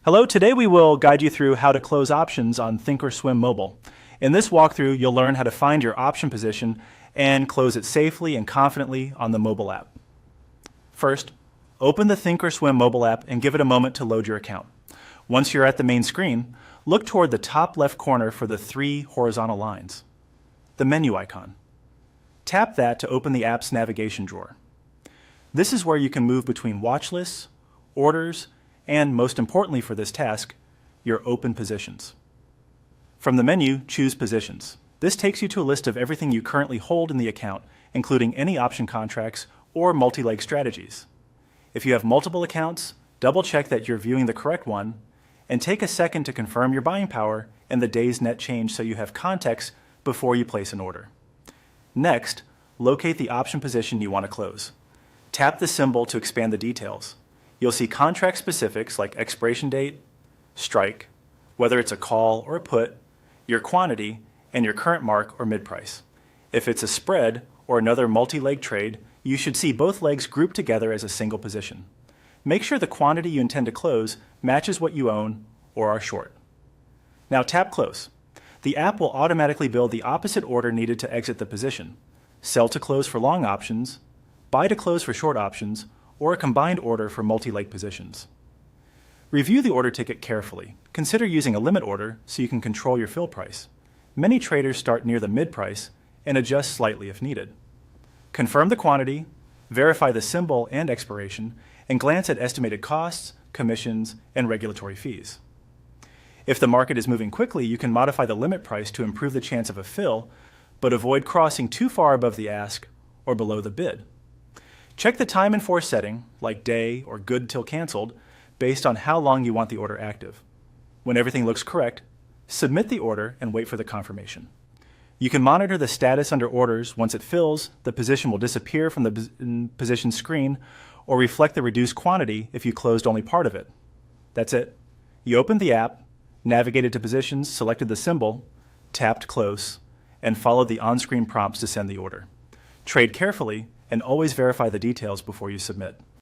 Hello, today we will guide you through how to close options on ThinkorSwim mobile. In this walkthrough, you'll learn how to find your option position and close it safely and confidently on the mobile app. First, open the ThinkorSwim mobile app and give it a moment to load your account. Once you're at the main screen, look toward the top left corner for the three horizontal lines, the menu icon. Tap that to open the app's navigation drawer. This is where you can move between watch lists, orders, and most importantly for this task, your open positions. From the menu, choose Positions. This takes you to a list of everything you currently hold in the account, including any option contracts or multi-leg strategies. If you have multiple accounts, double-check that you're viewing the correct one, and take a second to confirm your buying power and the day's net change so you have context before you place an order. Next, locate the option position you want to close. Tap the symbol to expand the details. You'll see contract specifics like expiration date, strike, whether it's a call or a put, your quantity, and your current mark or mid-price. If it's a spread or another multi-leg trade, you should see both legs grouped together as a single position. Make sure the quantity you intend to close matches what you own or are short. Now tap Close. The app will automatically build the opposite order needed to exit the position: sell to close for long options, buy to close for short options, or a combined order for multi-leg positions. Review the order ticket carefully. Consider using a limit order so you can control your fill price. Many traders start near the mid-price and adjust slightly if needed. Confirm the quantity, verify the symbol and expiration, and glance at estimated costs, commissions, and regulatory fees. If the market is moving quickly, you can modify the limit price to improve the chance of a fill, but avoid crossing too far above the ask or below the bid. Check the time and force setting, like day or good till canceled, based on how long you want the order active. When everything looks correct, submit the order and wait for the confirmation. You can monitor the status under orders. Once it fills, the position will disappear from the position screen or reflect the reduced quantity if you closed only part of it. That's it. You opened the app, navigated to positions, selected the symbol, tapped Close, and followed the on-screen prompts to send the order. Trade carefully and always verify the details before you submit.